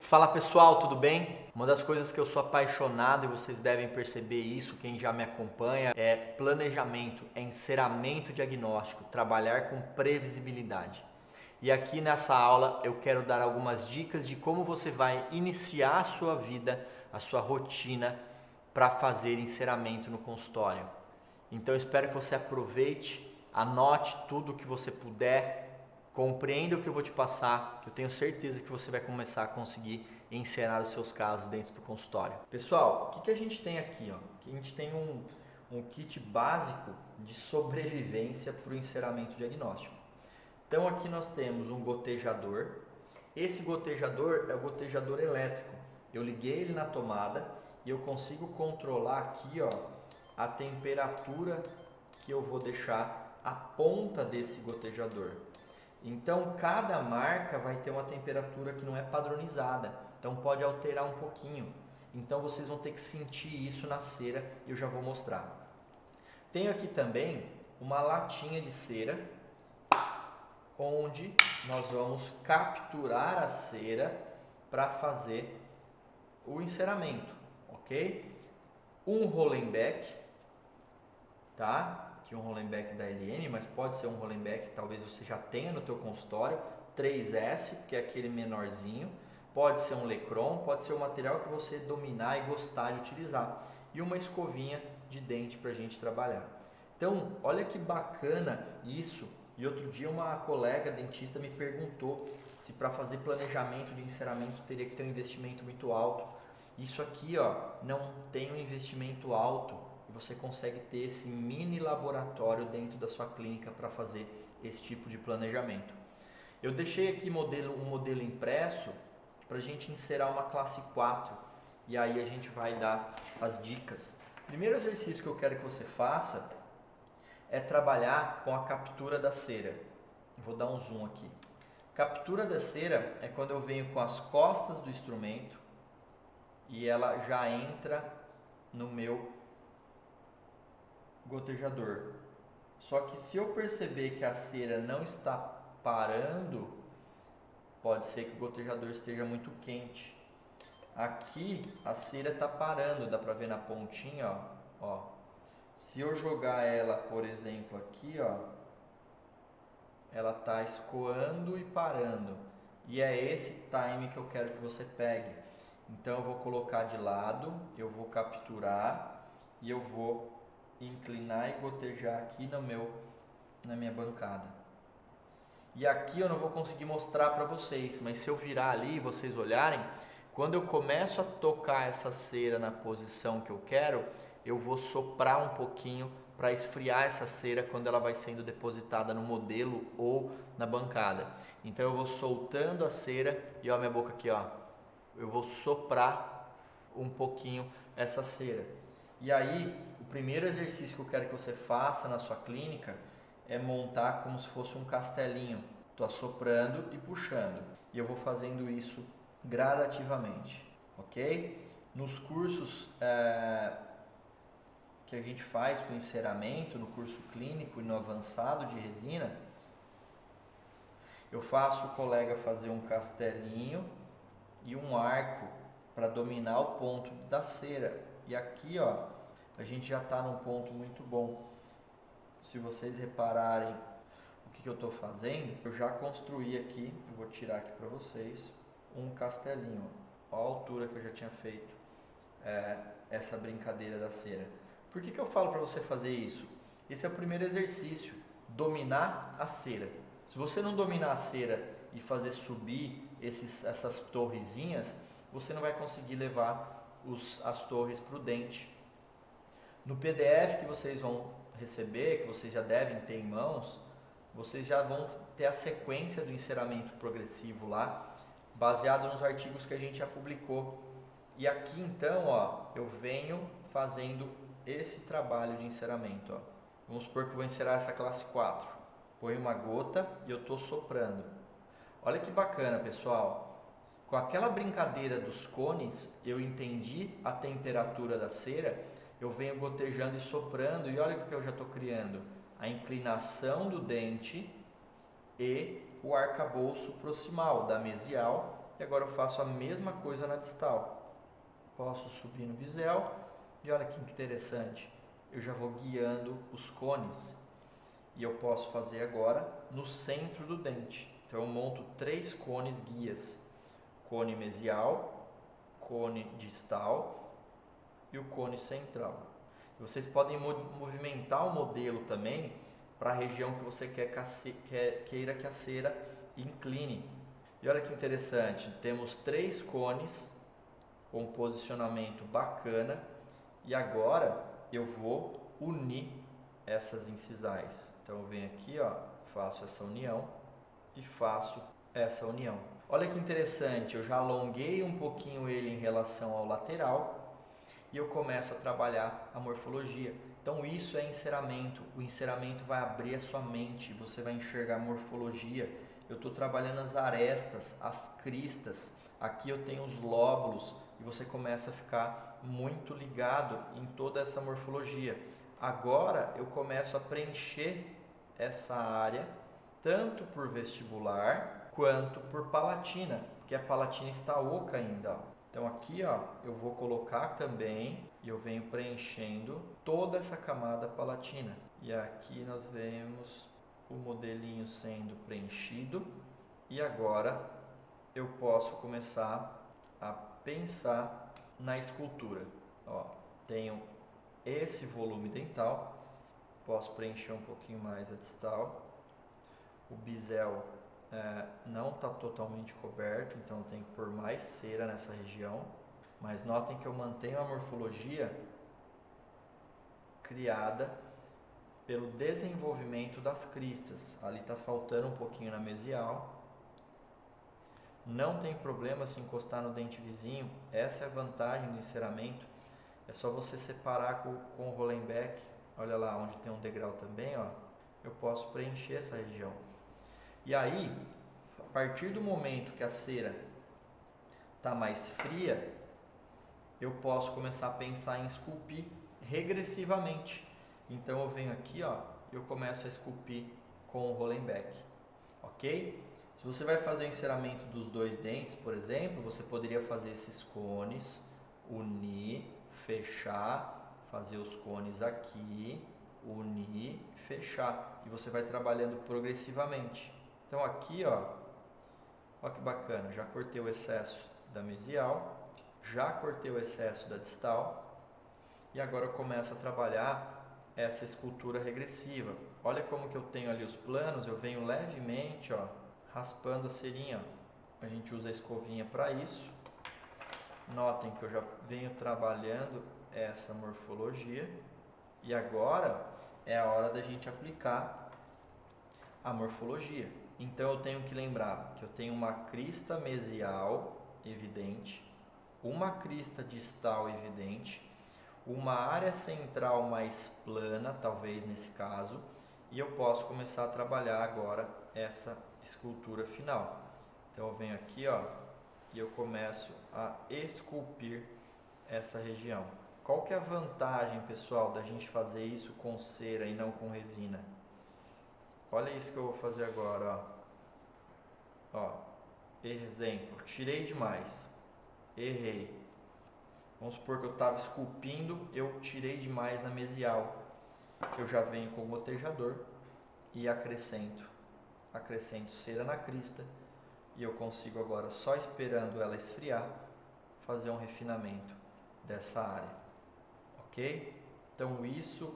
Fala pessoal, tudo bem? Uma das coisas que eu sou apaixonado e vocês devem perceber isso, quem já me acompanha, é planejamento, é enceramento diagnóstico, trabalhar com previsibilidade. E aqui nessa aula eu quero dar algumas dicas de como você vai iniciar a sua vida, a sua rotina para fazer enceramento no consultório. Então eu espero que você aproveite, anote tudo o que você puder, compreenda o que eu vou te passar, que eu tenho certeza que você vai começar a conseguir encerar os seus casos dentro do consultório. Pessoal, o que a gente tem aqui? Aqui a gente tem um kit básico de sobrevivência para o enceramento diagnóstico. Então aqui nós temos um gotejador. Esse gotejador é o gotejador elétrico. Eu liguei ele na tomada e eu consigo controlar aqui a temperatura que eu vou deixar a ponta desse gotejador. Então cada marca vai ter uma temperatura que não é padronizada, então pode alterar um pouquinho. Então vocês vão ter que sentir isso na cera e eu já vou mostrar. Tenho aqui também uma latinha de cera, onde nós vamos capturar a cera para fazer o enceramento, ok? Um Rollenbeck, tá? Aqui um Rollenbeck da LM, mas pode ser um Rollenbeck que talvez você já tenha no teu consultório, 3S, que é aquele menorzinho, pode ser um Lecron, pode ser um material que você dominar e gostar de utilizar, e uma escovinha de dente para a gente trabalhar. Então, olha que bacana isso. E outro dia uma colega dentista me perguntou se para fazer planejamento de enceramento teria que ter um investimento muito alto. Isso aqui não tem um investimento alto e você consegue ter esse mini laboratório dentro da sua clínica para fazer esse tipo de planejamento. Eu deixei aqui um modelo impresso para a gente encerar uma classe 4 e aí a gente vai dar as dicas. O primeiro exercício que eu quero que você faça é trabalhar com a captura da cera. Vou dar um zoom aqui. Captura da cera é quando eu venho com as costas do instrumento e ela já entra no meu gotejador. Só que se eu perceber que a cera não está parando, pode ser que o gotejador esteja muito quente. Aqui a cera está parando, dá para ver na pontinha, ó. Se eu jogar ela, por exemplo, aqui, ela está escoando e parando. E é esse time que eu quero que você pegue. Então eu vou colocar de lado, eu vou capturar e eu vou inclinar e gotejar aqui na minha bancada. E aqui eu não vou conseguir mostrar para vocês, mas se eu virar ali e vocês olharem, quando eu começo a tocar essa cera na posição que eu quero, eu vou soprar um pouquinho para esfriar essa cera quando ela vai sendo depositada no modelo ou na bancada. Então eu vou soltando a cera e minha boca aqui, eu vou soprar um pouquinho essa cera. E aí, o primeiro exercício que eu quero que você faça na sua clínica é montar como se fosse um castelinho. Estou assoprando e puxando. E eu vou fazendo isso gradativamente, ok? Nos cursos que a gente faz com enceramento, no curso clínico e no avançado de resina, eu faço o colega fazer um castelinho e um arco para dominar o ponto da cera. E aqui, a gente já está num ponto muito bom. Se vocês repararem o que eu estou fazendo, eu já construí aqui, eu vou tirar aqui para vocês, um castelinho. Olha a altura que eu já tinha feito essa brincadeira da cera. Por que eu falo para você fazer isso? Esse é o primeiro exercício, dominar a cera. Se você não dominar a cera e fazer subir essas torrezinhas, você não vai conseguir levar as torres para o dente. No PDF que vocês vão receber, que vocês já devem ter em mãos, vocês já vão ter a sequência do enceramento progressivo lá, baseado nos artigos que a gente já publicou. E aqui então, eu venho fazendo esse trabalho de enceramento. Vamos supor que eu vou encerar essa classe 4. Põe uma gota e eu estou soprando. Olha que bacana, pessoal. Com aquela brincadeira dos cones, eu entendi a temperatura da cera, eu venho gotejando e soprando e olha o que eu já estou criando. A inclinação do dente e o arcabouço proximal da mesial e agora eu faço a mesma coisa na distal. Posso subir no bisel e olha que interessante, eu já vou guiando os cones e eu posso fazer agora no centro do dente. Então eu monto 3 cones guias, cone mesial, cone distal e o cone central. Vocês podem movimentar o modelo também para a região que você queira que a cera incline. E olha que interessante, temos 3 cones com posicionamento bacana e agora eu vou unir essas incisais. Então eu venho aqui, ó, faço essa união e faço essa união. Olha que interessante, eu já alonguei um pouquinho ele em relação ao lateral e eu começo a trabalhar a morfologia. Então isso é enceramento. O enceramento vai abrir a sua mente, você vai enxergar a morfologia. Eu estou trabalhando as arestas, as cristas. Aqui eu tenho os lóbulos e você começa a ficar muito ligado em toda essa morfologia. Agora eu começo a preencher essa área tanto por vestibular quanto por palatina, porque a palatina está oca ainda. Então aqui, ó, eu vou colocar também e eu venho preenchendo toda essa camada palatina. E aqui nós vemos o modelinho sendo preenchido e agora eu posso começar a pensar na escultura. Ó, tenho esse volume dental, posso preencher um pouquinho mais a distal. O bisel não está totalmente coberto, então eu tenho que pôr mais cera nessa região. Mas notem que eu mantenho a morfologia criada pelo desenvolvimento das cristas. Ali está faltando um pouquinho na mesial. Não tem problema se encostar no dente vizinho. Essa é a vantagem do enceramento. É só você separar com o Rollenbeck. Olha lá onde tem um degrau também, ó. Eu posso preencher essa região. E aí, a partir do momento que a cera está mais fria, eu posso começar a pensar em esculpir regressivamente. Então eu venho aqui, ó, eu começo a esculpir com o Rollenbeck, ok? Se você vai fazer o enceramento dos 2 dentes, por exemplo, você poderia fazer esses cones, unir, fechar, fazer os cones aqui, unir, fechar, e você vai trabalhando progressivamente. Então aqui, ó que bacana, já cortei o excesso da mesial, já cortei o excesso da distal e agora eu começo a trabalhar essa escultura regressiva. Olha como que eu tenho ali os planos, eu venho levemente, ó, raspando a cerinha. Ó. A gente usa a escovinha para isso. Notem que eu já venho trabalhando essa morfologia e agora é a hora da gente aplicar a morfologia. Então eu tenho que lembrar que eu tenho uma crista mesial evidente, uma crista distal evidente, uma área central mais plana, talvez nesse caso, e eu posso começar a trabalhar agora essa escultura final. Então eu venho aqui, ó, e eu começo a esculpir essa região. Qual que é a vantagem, pessoal, da gente fazer isso com cera e não com resina? Olha isso que eu vou fazer agora, ó. Exemplo, tirei demais, errei. Vamos supor que eu estava esculpindo, eu tirei demais na mesial. Eu já venho com o gotejador e acrescento cera na crista e eu consigo agora, só esperando ela esfriar, fazer um refinamento dessa área, ok? Então isso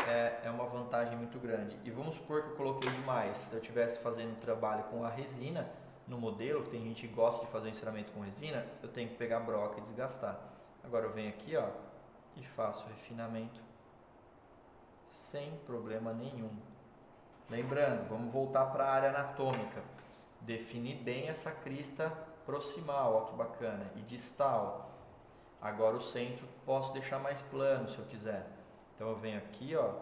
é uma vantagem muito grande. E vamos supor que eu coloquei demais. Se eu estivesse fazendo trabalho com a resina no modelo, tem gente que gosta de fazer o enceramento com resina, eu tenho que pegar a broca e desgastar. Agora eu venho aqui, ó, e faço o refinamento sem problema nenhum. Lembrando, vamos voltar para a área anatômica. Definir bem essa crista proximal, ó que bacana, e distal. Agora o centro posso deixar mais plano se eu quiser. Então eu venho aqui, ó,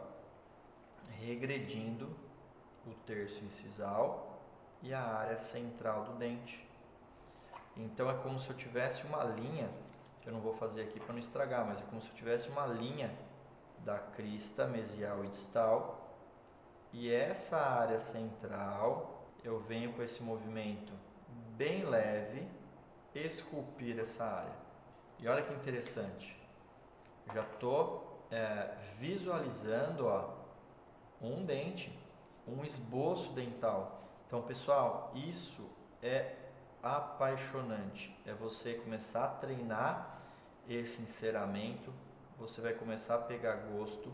regredindo o terço incisal e a área central do dente. Então é como se eu tivesse uma linha, que eu não vou fazer aqui para não estragar, mas é como se eu tivesse uma linha da crista mesial e distal. E essa área central, eu venho com esse movimento bem leve esculpir essa área. E olha que interessante, já estou visualizando um dente, um esboço dental. Então, pessoal, isso é apaixonante. É você começar a treinar esse enceramento, você vai começar a pegar gosto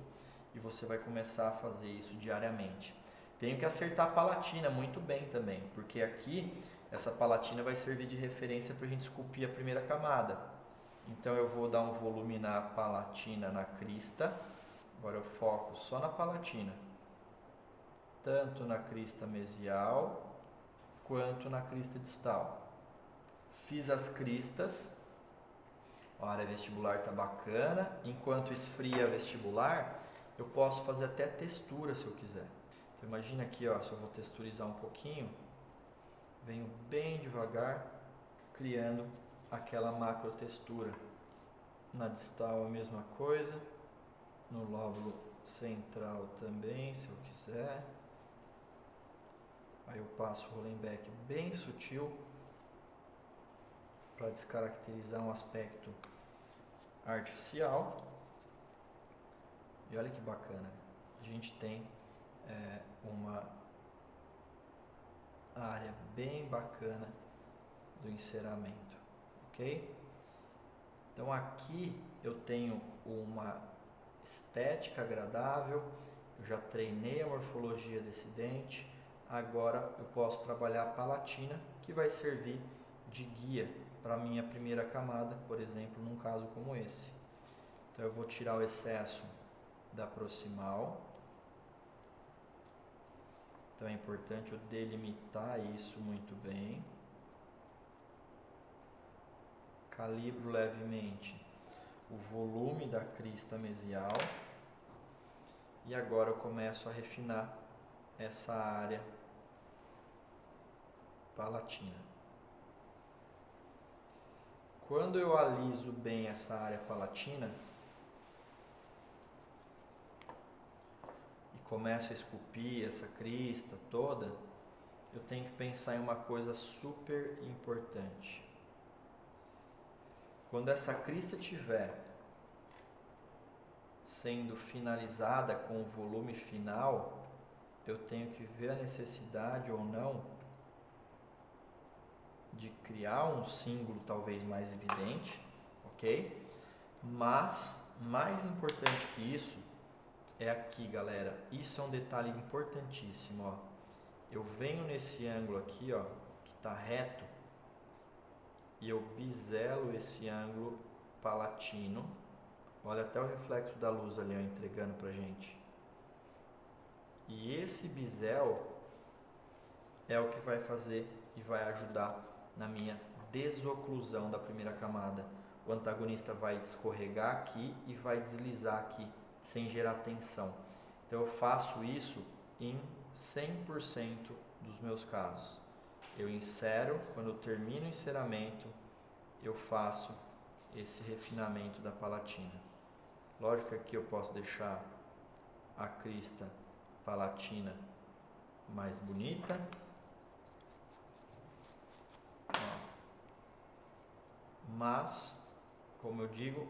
e você vai começar a fazer isso diariamente. Tenho que acertar a palatina muito bem também, porque aqui essa palatina vai servir de referência para a gente esculpir a primeira camada. Então eu vou dar um volume na palatina, na crista. Agora eu foco só na palatina, tanto na crista mesial quanto na crista distal. Fiz as cristas, a área vestibular está bacana. Enquanto esfria a vestibular, eu posso fazer até textura se eu quiser. Então imagina aqui, ó, se eu vou texturizar um pouquinho, venho bem devagar, criando aquela macro textura. Na distal a mesma coisa, no lóbulo central também, se eu quiser. Aí eu passo o Rollenbeck bem sutil para descaracterizar um aspecto artificial. E olha que bacana, a gente tem uma área bem bacana do enceramento, ok? Então aqui eu tenho uma estética agradável, eu já treinei a morfologia desse dente, agora eu posso trabalhar a palatina, que vai servir de guia para a minha primeira camada, por exemplo, num caso como esse. Então eu vou tirar o excesso da proximal. Então é importante eu delimitar isso muito bem. Calibro levemente o volume da crista mesial. E agora eu começo a refinar essa área palatina. Quando eu aliso bem essa área palatina e começo a esculpir essa crista toda, eu tenho que pensar em uma coisa super importante. Quando essa crista estiver sendo finalizada com o volume final, eu tenho que ver a necessidade ou não de criar um símbolo talvez mais evidente, ok? Mas mais importante que isso é aqui, galera. Isso é um detalhe importantíssimo, ó. Eu venho nesse ângulo aqui, ó, que está reto, e eu biselo esse ângulo palatino. Olha até o reflexo da luz ali, ó, entregando pra gente. E esse bisel é o que vai fazer e vai ajudar na minha desoclusão da primeira camada. O antagonista vai escorregar aqui e vai deslizar aqui, sem gerar tensão. Então eu faço isso em 100% dos meus casos. Eu insero, quando eu termino o enceramento, eu faço esse refinamento da palatina. Lógico que aqui eu posso deixar a crista palatina mais bonita. Mas, como eu digo,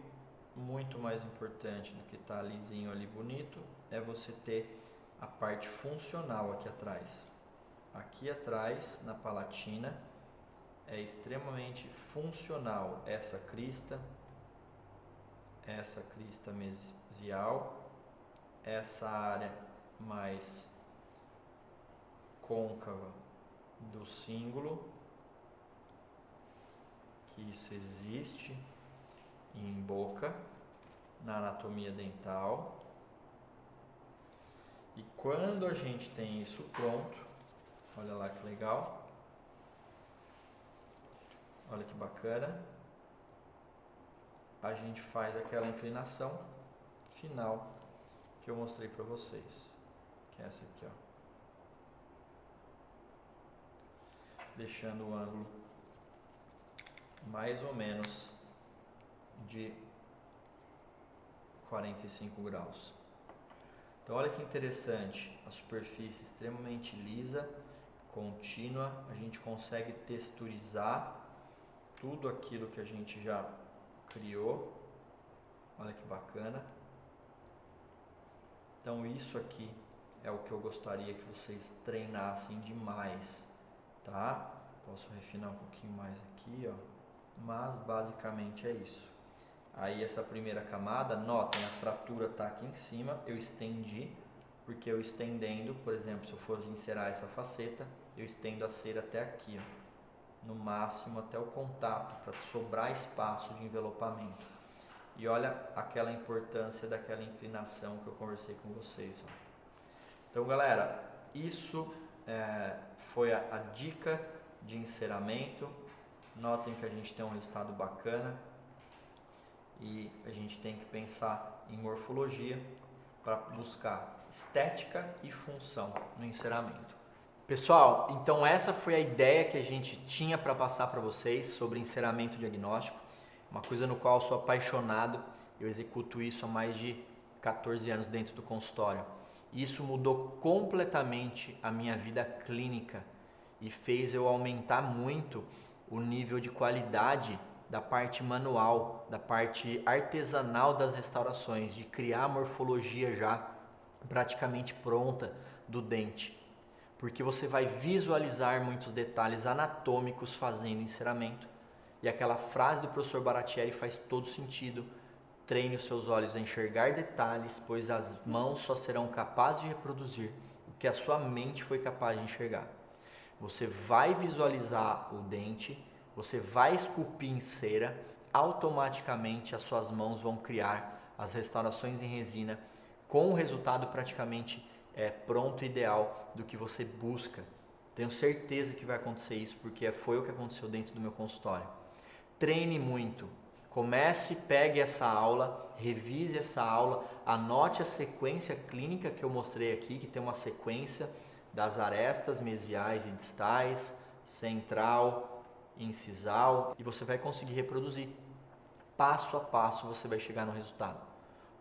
muito mais importante do que estar lisinho ali bonito é você ter a parte funcional aqui atrás. Aqui atrás, na palatina, é extremamente funcional essa crista mesial, essa área mais côncava do cíngulo, que isso existe em boca, na anatomia dental. E quando a gente tem isso pronto, olha lá que legal, olha que bacana, a gente faz aquela inclinação final que eu mostrei para vocês, que é essa aqui, ó. Deixando o ângulo mais ou menos de 45 graus. Então olha que interessante, a superfície extremamente lisa, contínua, a gente consegue texturizar tudo aquilo que a gente já criou. Olha que bacana. Então isso aqui é o que eu gostaria que vocês treinassem demais, tá? Posso refinar um pouquinho mais aqui, ó. Mas basicamente é isso. Aí essa primeira camada, notem, a fratura tá aqui em cima, eu estendi, porque eu estendendo, por exemplo, se eu for encerar essa faceta, eu estendo a cera até aqui, ó, no máximo até o contato, para sobrar espaço de envelopamento. E olha aquela importância daquela inclinação que eu conversei com vocês, ó. Então, galera, isso foi a dica de enceramento. Notem que a gente tem um resultado bacana e a gente tem que pensar em morfologia para buscar estética e função no enceramento. Pessoal, então essa foi a ideia que a gente tinha para passar para vocês sobre enceramento diagnóstico, uma coisa no qual eu sou apaixonado. Eu executo isso há mais de 14 anos dentro do consultório. Isso mudou completamente a minha vida clínica e fez eu aumentar muito o nível de qualidade da parte manual, da parte artesanal das restaurações, de criar a morfologia já praticamente pronta do dente. Porque você vai visualizar muitos detalhes anatômicos fazendo enceramento. E aquela frase do professor Baratieri faz todo sentido. Treine os seus olhos a enxergar detalhes, pois as mãos só serão capazes de reproduzir o que a sua mente foi capaz de enxergar. Você vai visualizar o dente, você vai esculpir em cera, automaticamente as suas mãos vão criar as restaurações em resina com o resultado praticamente pronto, ideal do que você busca. Tenho certeza que vai acontecer isso, porque foi o que aconteceu dentro do meu consultório. Treine muito. Comece, pegue essa aula, revise essa aula, anote a sequência clínica que eu mostrei aqui, que tem uma sequência das arestas mesiais e distais, central, incisal, e você vai conseguir reproduzir. Passo a passo você vai chegar no resultado,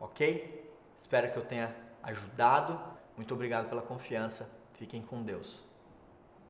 ok? Espero que eu tenha ajudado. Muito obrigado pela confiança. Fiquem com Deus.